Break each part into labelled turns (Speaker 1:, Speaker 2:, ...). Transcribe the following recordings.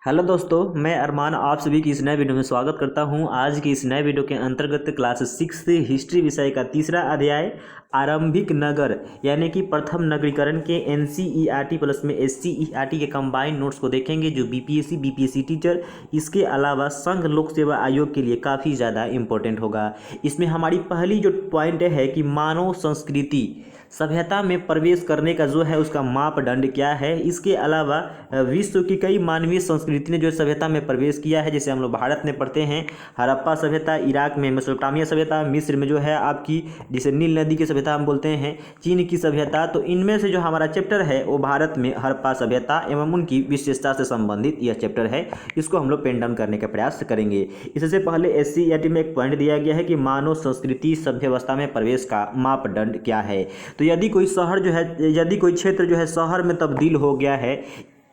Speaker 1: Hello दोस्तों, मैं अरमान आप सभी की इस नए वीडियो में स्वागत करता हूं। आज की इस नए वीडियो के अंतर्गत क्लास 6 से हिस्ट्री विषय का तीसरा अध्याय आरंभिक नगर यानी कि प्रथम नगरीकरण के NCERT प्लस में SCERT के कंबाइंड नोट्स को देखेंगे, जो BPSC टीचर इसके अलावा संघ लोक सेवा आयोग के लिए काफ़ी ज़्यादा इम्पोर्टेंट होगा। इसमें हमारी पहली जो पॉइंट है कि मानव संस्कृति सभ्यता में प्रवेश करने का जो है उसका मापदंड क्या है। इसके अलावा विश्व की कई मानवीय संस्कृति ने जो सभ्यता में प्रवेश किया है, जैसे हम लोग भारत में पढ़ते हैं हड़प्पा सभ्यता, इराक में मेसोपोटामिया सभ्यता, मिस्र में जो है आपकी जिसे नील नदी की सभ्यता हम बोलते हैं, चीन की सभ्यता। तो इनमें से जो हमारा चैप्टर है वो भारत में हड़प्पा सभ्यता एवं उनकी विशेषता से संबंधित यह चैप्टर है। इसको हम लोग पेन डाउन करने का प्रयास करेंगे। इससे पहले SCERT में एक पॉइंट दिया गया है कि मानव संस्कृति सभ्यवस्था में प्रवेश का मापदंड क्या है। तो यदि कोई क्षेत्र जो है शहर में तब्दील हो गया है,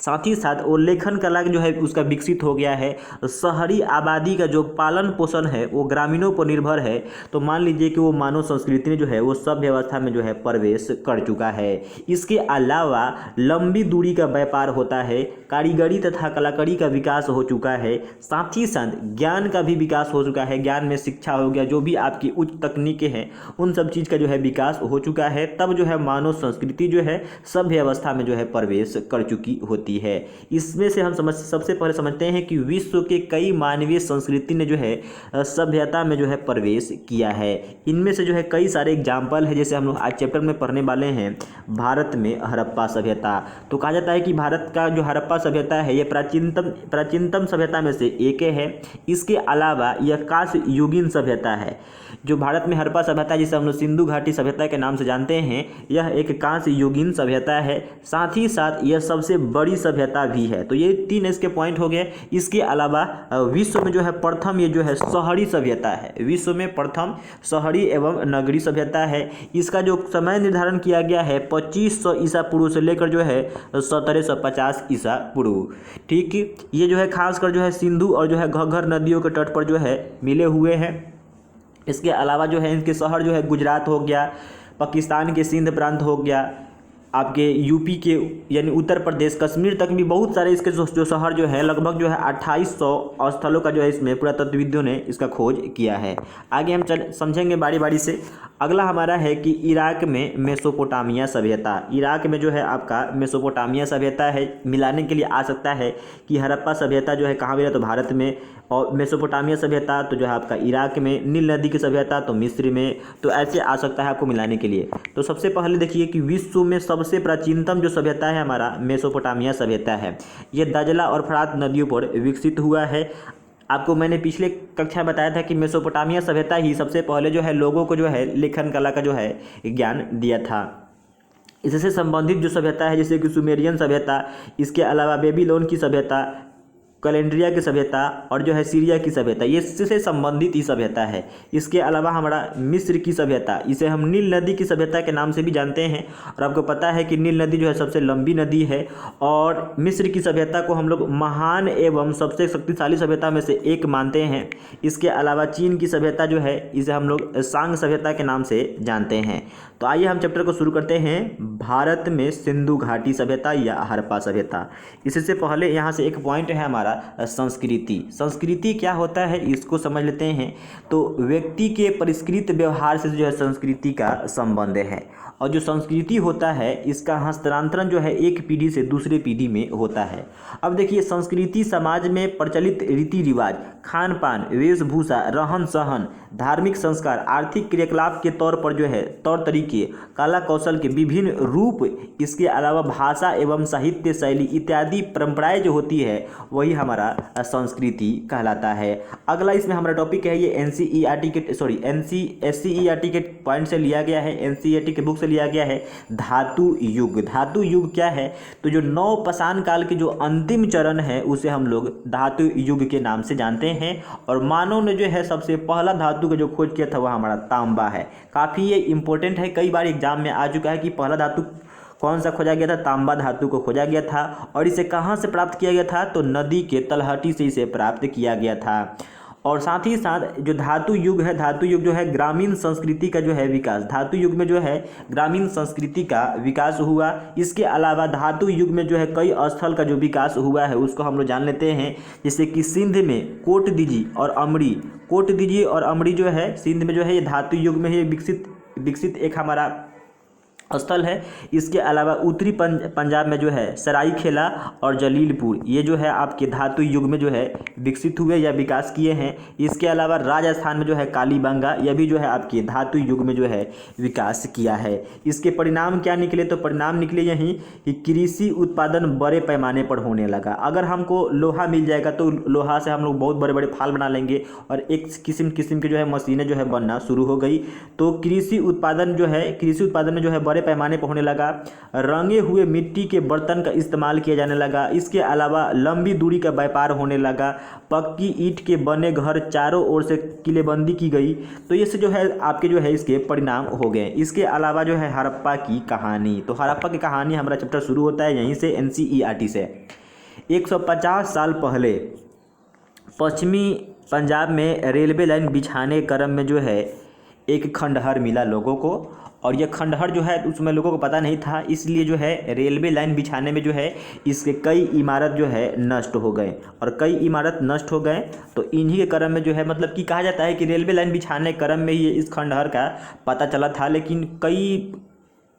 Speaker 1: साथ ही साथ वो लेखन कला जो है उसका विकसित हो गया है, शहरी आबादी का जो पालन पोषण है वो ग्रामीणों पर निर्भर है, तो मान लीजिए कि वो मानव संस्कृति जो है वो सभ्य अवस्था में जो है प्रवेश कर चुका है। इसके अलावा लंबी दूरी का व्यापार होता है, कारीगरी तथा कलाकारी का विकास हो चुका है, साथ ही साथ ज्ञान का भी विकास हो चुका है। ज्ञान में शिक्षा हो गया, जो भी आपकी उच्च तकनीकें हैं उन सब चीज़ का जो है विकास हो चुका है। तब जो है मानव संस्कृति जो है सभ्य अवस्था में जो है प्रवेश कर चुकी होती है। इसमें से हम सबसे पहले समझते हैं कि विश्व के कई मानवीय संस्कृति ने जो है सभ्यता में जो है प्रवेश किया है। इनमें से जो है कई सारे एग्जाम्पल है, जैसे हम लोग आज चैप्टर में पढ़ने वाले हैं भारत में हड़प्पा सभ्यता। तो कहा जाता है कि भारत का जो हड़प्पा सभ्यता है यह प्राचीनतम सभ्यता में से एक है। इसके अलावा यह कांस्य युगीन सभ्यता है। जो भारत में हड़प्पा सभ्यता जिसे हम लोग सिंधु घाटी सभ्यता के नाम से जानते हैं, यह एक कांस्य युगीन सभ्यता है। साथ ही साथ यह सबसे बड़ी सभ्यता भी है। तो ये तीन इसके पॉइंट हो गए। इसके अलावा विश्व में जो है प्रथम ये जो है शहरी सभ्यता है। विश्व में प्रथम शहरी एवं नगरीय सभ्यता है। इसका जो समय निर्धारण किया गया है 2500 ईसा पूर्व से लेकर जो है 1750 ईसा पूर्व। ठीक, ये जो है खासकर जो है सिंधु और जो है घग्गर नदियों के तट पर जो है मिले हुए हैं। इसके अलावा जो है इनके शहर जो है गुजरात हो गया, पाकिस्तान के सिंध प्रांत हो गया, आपके यूपी के यानी उत्तर प्रदेश, कश्मीर तक भी बहुत सारे इसके जो शहर जो है लगभग जो है 2800 स्थलों का जो है इसमें पुरातत्वविदों ने इसका खोज किया है। आगे हम समझेंगे बारी बारी से। अगला हमारा है कि इराक में मेसोपोटामिया सभ्यता। इराक में जो है आपका मेसोपोटामिया सभ्यता है। मिलाने के लिए आ सकता है कि हड़प्पा सभ्यता जो है कहाँ मिला, तो भारत में, और मेसोपोटामिया सभ्यता तो जो है आपका इराक में, नील नदी की सभ्यता तो मिस्र में। तो ऐसे आ सकता है आपको मिलाने के लिए। तो सबसे पहले देखिए कि विश्व में सबसे प्राचीनतम जो सभ्यता है हमारा मेसोपोटामिया सभ्यता है। ये दजला और फरात नदियों पर विकसित हुआ है। आपको मैंने पिछले कक्षा में बताया था कि मेसोपोटामिया सभ्यता ही सबसे पहले जो है लोगों को जो है लेखन कला का जो है ज्ञान दिया था। इससे संबंधित जो सभ्यता है जैसे कि सुमेरियन सभ्यता, इसके अलावा बेबीलोन की सभ्यता, कैलेंड्रिया की सभ्यता और जो है सीरिया की सभ्यता, ये इससे संबंधित ही सभ्यता है। इसके अलावा हमारा मिस्र की सभ्यता, इसे हम नील नदी की सभ्यता के नाम से भी जानते हैं। और आपको पता है कि नील नदी जो है सबसे लंबी नदी है। और मिस्र की सभ्यता को हम लोग महान एवं सबसे शक्तिशाली सभ्यता में से एक मानते हैं। इसके अलावा चीन की सभ्यता जो है इसे हम लोग सांग सभ्यता के नाम से जानते हैं। तो आइए हम चैप्टर को शुरू करते हैं। भारत में सिंधु घाटी सभ्यता या हड़प्पा सभ्यता। इससे पहले यहाँ से एक पॉइंट है हमारा संस्कृति। संस्कृति क्या होता है इसको समझ लेते हैं। तो व्यक्ति के परिष्कृत व्यवहार से जो है संस्कृति का संबंध है। और जो संस्कृति होता है इसका हस्तांतरण जो है एक पीढ़ी से दूसरे पीढ़ी में होता है। अब देखिए, संस्कृति समाज में प्रचलित रीति रिवाज, खान पान, वेशभूषा, रहन सहन, धार्मिक संस्कार, आर्थिक क्रियाकलाप के तौर पर जो है तौर तरीके, कला कौशल के विभिन्न रूप, इसके अलावा भाषा एवं साहित्य शैली इत्यादि परंपराएं जो होती है वही हमारा संस्कृति कहलाता है। अगला इसमें हमारा टॉपिक है ये SCERT के पॉइंट से लिया गया है, NCERT के बुक से लिया गया है। धातु युग। धातु युग क्या है, तो जो नवपाषाण काल के जो अंतिम चरण है उसे हम लोग धातु युग के नाम से जानते हैं। और मानव ने जो है सबसे पहला धातु का जो खोज किया था वह हमारा तांबा है। काफ़ी ये इंपॉर्टेंट है, कई बार एग्जाम में आ चुका है कि पहला धातु कौन सा खोजा गया था, तांबा धातु को खोजा गया था। और इसे कहाँ से प्राप्त किया गया था, तो नदी के तलहटी से इसे प्राप्त किया गया था। और साथ ही साथ जो धातु युग है, धातु युग जो है ग्रामीण संस्कृति का जो है विकास, धातु युग में जो है ग्रामीण संस्कृति का विकास हुआ। इसके अलावा धातु युग में जो है कई स्थल का जो विकास हुआ है उसको हम लोग जान लेते हैं। जैसे कि सिंध में कोटदीजी और अमरी, कोटदीजी और अमरी जो है सिंध में जो है ये धातु युग में ही विकसित एक हमारा स्थल है। इसके अलावा उत्तरी पंजाब में जो है सरायखेला और जलीलपुर, ये जो है आपके धातु युग में जो है विकसित हुए या विकास किए हैं। इसके अलावा राजस्थान में जो है कालीबंगा, यह भी जो है आपके धातु युग में जो है विकास किया है। इसके परिणाम क्या निकले, तो परिणाम निकले यही कि कृषि उत्पादन बड़े पैमाने पर होने लगा। अगर हमको लोहा मिल जाएगा तो लोहा से हम लोग बहुत बड़े बड़े फाल बना लेंगे और एक किस्म की जो है मशीनें जो है बनना शुरू हो गई। तो कृषि उत्पादन में जो है बड़े पैमाने पर होने लगा। रंगे हुए मिट्टी के बर्तन का इस्तेमाल किया जाने लगा। इसके अलावा लंबी दूरी का व्यापार होने लगा। पक्की ईंट के बने घर चारों ओर से किलेबंदी की गई। तो ये से जो है आपके जो है इसके परिणाम हो गए। इसके अलावा जो है हड़प्पा की कहानी, तो हड़प्पा की कहानी हमारा चैप्टर शुरू होता है यहीं से, NCERT से। 150 साल पहले पश्चिमी पंजाब में रेलवे लाइन बिछाने क्रम में जो है एक खंडहर मिला लोगों को, और यह खंडहर जो है उसमें लोगों को पता नहीं था, इसलिए जो है रेलवे लाइन बिछाने में जो है इसके कई इमारत जो है नष्ट हो गए, और कई इमारत नष्ट हो गए। तो इन्हीं के क्रम में जो है मतलब कि कहा जाता है कि रेलवे लाइन बिछाने क्रम में ही इस खंडहर का पता चला था, लेकिन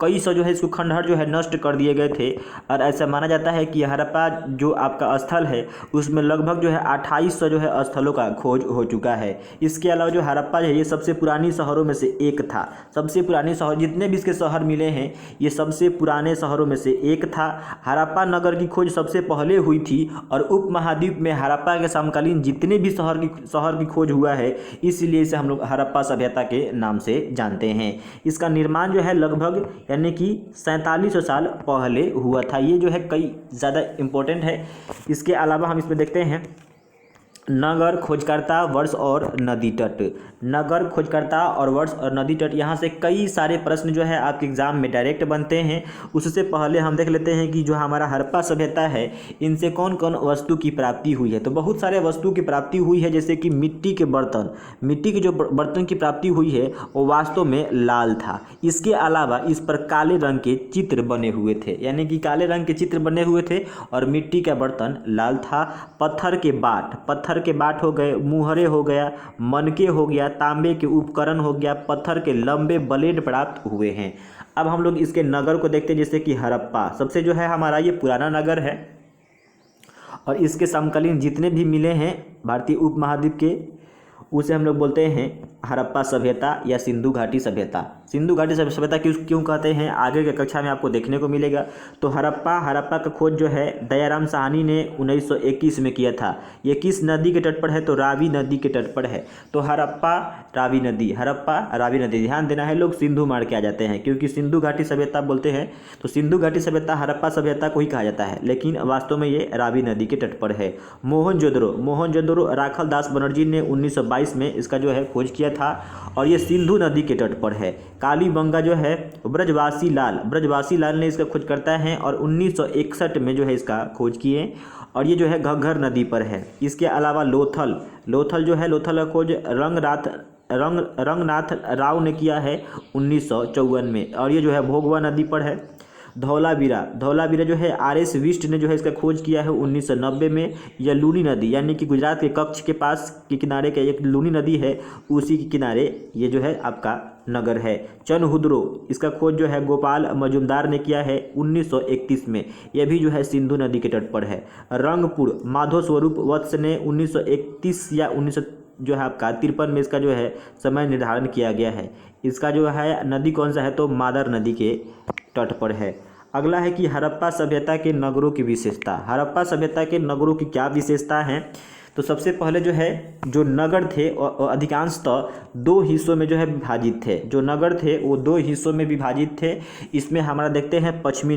Speaker 1: कई सौ जो है इसको खंडहर जो है नष्ट कर दिए गए थे। और ऐसा माना जाता है कि हड़प्पा जो आपका स्थल है उसमें लगभग जो है 2800 जो है स्थलों का खोज हो चुका है। इसके अलावा जो हड़प्पा है ये सबसे पुरानी शहरों में से एक था। सबसे पुरानी शहर, जितने भी इसके शहर मिले हैं ये सबसे पुराने शहरों में से एक था। हड़प्पा नगर की खोज सबसे पहले हुई थी, और उपमहाद्वीप में हड़प्पा के समकालीन जितने भी शहर की खोज हुआ है, इसलिए इसे हम लोग हड़प्पा सभ्यता के नाम से जानते हैं। इसका निर्माण जो है लगभग यानी कि 4700 साल पहले हुआ था। ये जो है कई ज़्यादा इम्पोर्टेंट है। इसके अलावा हम इसमें देखते हैं नगर, खोजकर्ता, वर्ष और नदी तट। नगर, खोजकर्ता और वर्ष और नदी तट, यहाँ से कई सारे प्रश्न जो है आपके एग्जाम में डायरेक्ट बनते हैं। उससे पहले हम देख लेते हैं कि जो हमारा हड़प्पा सभ्यता है इनसे कौन कौन वस्तु की प्राप्ति हुई है। तो बहुत सारे वस्तु की प्राप्ति हुई है, जैसे कि मिट्टी के बर्तन, मिट्टी के जो बर्तन की प्राप्ति हुई है वो वास्तव में लाल था। इसके अलावा इस पर काले रंग के चित्र बने हुए थे, यानी कि काले रंग के चित्र बने हुए थे और मिट्टी का बर्तन लाल था। पत्थर के बाट हो गए, मुहरे हो गया, मनके हो गया, तांबे के उपकरण हो गया, पत्थर के लंबे ब्लेड प्राप्त हुए हैं। अब हम लोग इसके नगर को देखते हैं, जैसे कि हड़प्पा सबसे जो है हमारा ये पुराना नगर है, और इसके समकालीन जितने भी मिले हैं भारतीय उपमहाद्वीप के, उसे हम लोग बोलते हैं हड़प्पा सभ्यता या सिंधु घाटी सभ्यता। सिंधु घाटी सभ्यता क्यों कहते हैं आगे के कक्षा में आपको देखने को मिलेगा। तो हड़प्पा का खोज जो है दयाराम साहनी ने 1921 में किया था। ये किस नदी के तट पर है, तो रावी नदी के तट पर है। तो हड़प्पा रावी नदी, ध्यान देना है, लोग सिंधु मार के आ जाते हैं क्योंकि सिंधु घाटी सभ्यता बोलते हैं। तो सिंधु घाटी सभ्यता हड़प्पा सभ्यता को ही कहा जाता है, लेकिन वास्तव में ये रावी नदी के तट पर है। मोहनजोदड़ो राखल दास बनर्जी ने 1922 में इसका जो है खोज किया था, और ये सिंधु नदी के तट पर है। कालीबंगा जो है ब्रजवासी लाल ने इसका खोज करता है, और 1961 में जो है इसका खोज किए, और ये जो है घग्घर नदी पर है। इसके अलावा लोथल का खोज रंगनाथ राव ने किया है 1954 में, और ये जो है भोगवा नदी पर है। धौलावीरा जो है RS विस्ट ने जो है इसका खोज किया है 1990 में। यह लूनी नदी यानी कि गुजरात के कच्छ के पास के किनारे का एक लूनी नदी है, उसी के किनारे ये जो है आपका नगर है। चनहुद्रो, इसका खोज जो है गोपाल मजुमदार ने किया है 1931 में, यह भी जो है सिंधु नदी के तट पर है। रंगपुर माधव स्वरूप वत्स ने 1931 या 1953 में इसका जो है समय निर्धारण किया गया है। इसका जो है नदी कौन सा है, तो मादर नदी के तट पर है। अगला है कि हड़प्पा सभ्यता के नगरों की विशेषता। हड़प्पा सभ्यता के नगरों की क्या विशेषता है, तो सबसे पहले जो है जो नगर थे अधिकांशतः दो हिस्सों में जो है विभाजित थे। जो नगर थे वो दो हिस्सों में विभाजित थे। इसमें हमारा देखते हैं पश्चिमी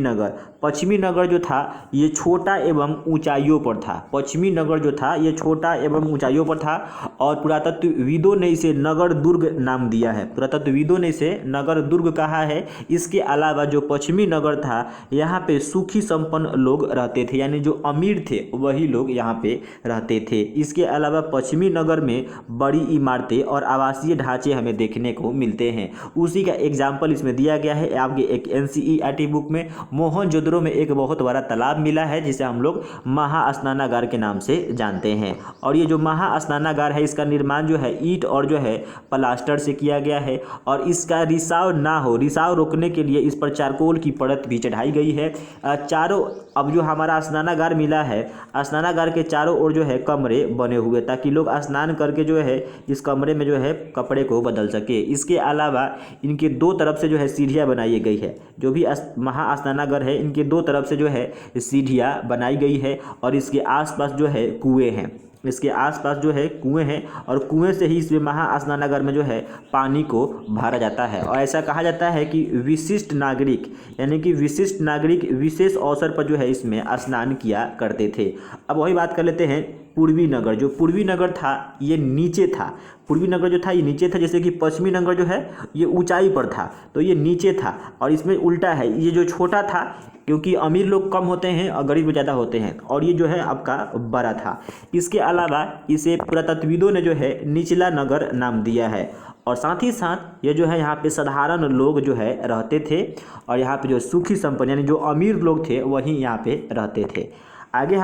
Speaker 1: नगर जो था ये छोटा एवं ऊंचाइयों पर था। पश्चिमी नगर जो था ये छोटा एवं ऊंचाइयों पर था, और पुरातत्वविदों ने इसे नगर दुर्ग नाम दिया है। पुरातत्वविदों ने इसे नगर दुर्ग कहा है। इसके अलावा जो पश्चिमी नगर था यहाँ पे सुखी संपन्न लोग रहते थे, यानी जो अमीर थे वही लोग यहाँ पे रहते थे। इसके अलावा पश्चिमी नगर में बड़ी इमारतें और आवासीय ढांचे हमें देखने को मिलते हैं। उसी का एग्जाम्पल इसमें दिया गया है आपके एक NCERT बुक में। मोहनजोदड़ो में एक बहुत बड़ा तालाब मिला है जिसे हम लोग महास्नानागार के नाम से जानते हैं। और ये जो महास्नानागार है इसका निर्माण जो है ईंट और जो है प्लास्टर से किया गया है और इसका रिसाव ना हो, रिसाव रोकने के लिए इस पर चारकोल की परत भी चढ़ाई गई है। चारों अब जो हमारा स्नानागार मिला है, स्नानागार के चारों ओर जो है कमरे बने हुए ताकि लोग स्नान करके जो है इस कमरे में जो है कपड़े को बदल सके। इसके अलावा इनके दो तरफ से जो है सीढ़ियाँ बनाई गई है। जो भी महास्नानागार है इनके दो तरफ से जो है सीढ़ियाँ बनाई गई है और इसके आसपास जो है कुएँ हैं, इसके आसपास जो है कुएं हैं और कुएं से ही इस महास्नानागार में जो है पानी को भरा जाता है। और ऐसा कहा जाता है कि विशिष्ट नागरिक यानी कि विशिष्ट नागरिक विशेष अवसर पर जो है इसमें स्नान किया करते थे। अब वही बात कर लेते हैं पूर्वी नगर। जो पूर्वी नगर था ये नीचे था, पूर्वी नगर जो था ये नीचे था, जैसे कि पश्चिमी नगर जो है ये ऊंचाई पर था, तो ये नीचे था। और इसमें उल्टा है, ये जो छोटा था क्योंकि अमीर लोग कम होते हैं और गरीब ज़्यादा होते हैं, और ये जो है आपका बड़ा था। इसके अलावा इसे पुरातत्वविदों ने जो है निचला नगर नाम दिया है। और साथ ही साथ ये जो है यहाँ पे साधारण लोग जो है रहते थे और यहाँ पे जो सुखी संपन्न यानी जो अमीर लोग थे वही यहाँ पे रहते थे। आगे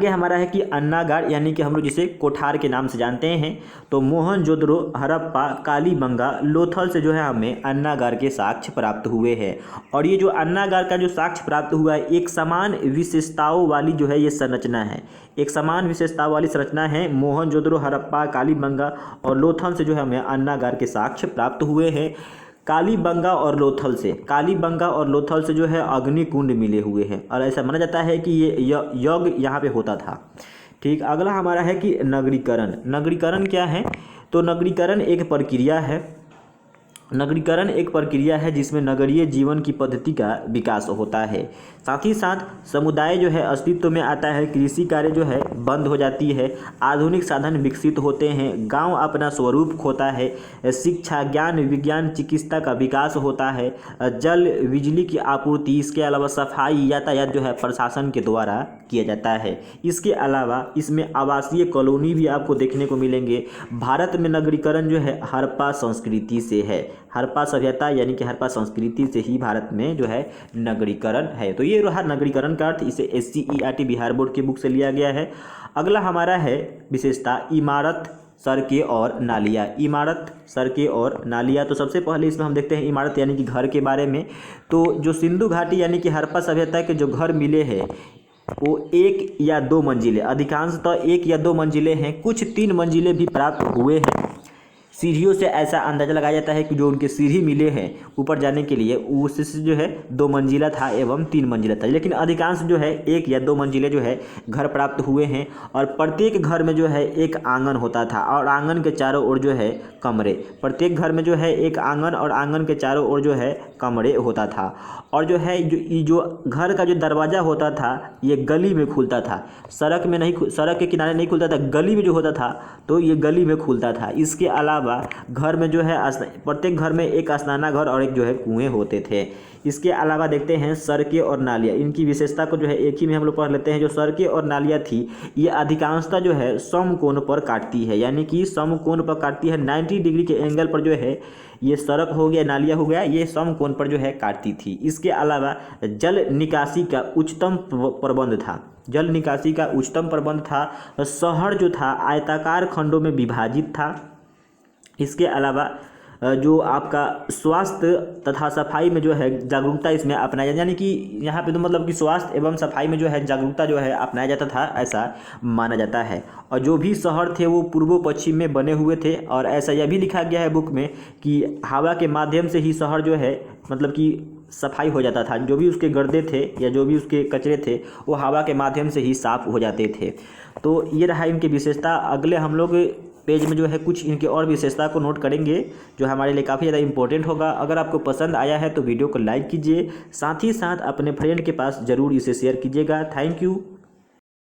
Speaker 1: हमारा है कि अन्नागार यानी कि हम लोग जिसे कोठार के नाम से जानते हैं। तो मोहनजोदड़ो, हड़प्पा, कालीबंगा, लोथल से जो है हमें अन्नागार के साक्ष्य प्राप्त हुए हैं। और ये जो अन्नागार का जो साक्ष्य प्राप्त हुआ है एक समान विशेषताओं वाली जो है ये संरचना है, एक समान विशेषताओं वाली संरचना है। मोहनजोदड़ो, हड़प्पा, कालीबंगा और लोथल से जो है हमें अन्नागार के साक्ष्य प्राप्त हुए हैं। कालीबंगा और लोथल से जो है अग्निकुंड मिले हुए हैं और ऐसा माना जाता है कि ये यज्ञ यहाँ पे होता था। ठीक, अगला हमारा है कि नगरीकरण। नगरीकरण क्या है? तो नगरीकरण एक प्रक्रिया है जिसमें नगरीय जीवन की पद्धति का विकास होता है। साथ ही साथ समुदाय जो है अस्तित्व में आता है, कृषि कार्य जो है बंद हो जाती है, आधुनिक साधन विकसित होते हैं, गांव अपना स्वरूप खोता है, शिक्षा, ज्ञान, विज्ञान, चिकित्सा का विकास होता है, जल, बिजली की आपूर्ति, इसके अलावा सफाई, यातायात जो है प्रशासन के द्वारा किया जाता है। इसके अलावा इसमें आवासीय कॉलोनी भी आपको देखने को मिलेंगे। भारत में नगरीकरण जो है हड़प्पा संस्कृति से है, हड़प्पा सभ्यता यानी कि हड़प्पा संस्कृति से ही भारत में जो है नगरीकरण है। तो ये रहा नगरीकरण का अर्थ, इसे SCERT बिहार बोर्ड की बुक से लिया गया है। अगला हमारा है विशेषता इमारत, सड़कें और नालियाँ। इमारत, सड़कें और नालियाँ। तो सबसे पहले इसमें हम देखते हैं इमारत यानी कि घर के बारे में। तो जो सिंधु घाटी यानी कि हड़प्पा सभ्यता के जो घर मिले हैं वो 1 या 2 मंजिले, अधिकांशतः 1 या 2 मंजिले हैं, कुछ 3 मंजिले भी प्राप्त हुए हैं। सीढ़ियों से ऐसा अंदाज़ा लगाया जाता है कि जो उनके सीढ़ी मिले हैं ऊपर जाने के लिए उससे जो है 2 मंजिला था एवं 3 मंजिला था, लेकिन अधिकांश जो है 1 या 2 मंजिले जो है घर प्राप्त हुए हैं। और प्रत्येक घर में जो है एक आंगन होता था और आंगन के चारों ओर जो है कमरे, प्रत्येक घर में जो है एक आंगन और आंगन के चारों ओर जो है कमरे होता था। और जो है जो घर का जो दरवाज़ा होता था ये गली में खुलता था, सड़क में नहीं, सड़क के किनारे नहीं खुलता था, गली में जो होता था तो ये गली में खुलता था। इसके अलावा घर में जो है प्रत्येक घर में एक स्नानागार और एक जो है कुएं होते थे। इसके अलावा देखते हैं सड़कें और नालियाँ, इनकी विशेषता को जो है एक ही में हम लोग पढ़ लेते हैं। जो सड़कें और नालियाँ थी ये अधिकांशतः जो है समकोण पर काटती है, यानी कि समकोण पर काटती है, 90 डिग्री के एंगल पर जो है ये सड़क हो गया, नालियाँ हो गया, ये समकोण पर जो है काटती थी। इसके अलावा जल निकासी का उच्चतम प्रबंध था, जल निकासी का उच्चतम प्रबंध था। शहर जो था आयताकार खंडों में विभाजित था। इसके अलावा जो आपका स्वास्थ्य तथा सफाई में जो है जागरूकता इसमें अपनाया, यानी कि यहाँ पे तो मतलब कि स्वास्थ्य एवं सफाई में जो है जागरूकता जो है अपनाया जाता था, ऐसा माना जाता है। और जो भी शहर थे वो पूर्व पश्चिम में बने हुए थे। और ऐसा यह भी लिखा गया है बुक में कि हवा के माध्यम से ही शहर जो है मतलब कि सफाई हो जाता था, जो भी उसके गर्दे थे या जो भी उसके कचरे थे वो हवा के माध्यम से ही साफ हो जाते थे। तो ये रहा इनकी विशेषता। अगले हम लोग पेज में जो है कुछ इनके और विशेषता को नोट करेंगे जो हमारे लिए काफ़ी ज़्यादा इंपॉर्टेंट होगा। अगर आपको पसंद आया है तो वीडियो को लाइक कीजिए, साथ ही साथ अपने फ्रेंड के पास ज़रूर इसे शेयर कीजिएगा। Thank you.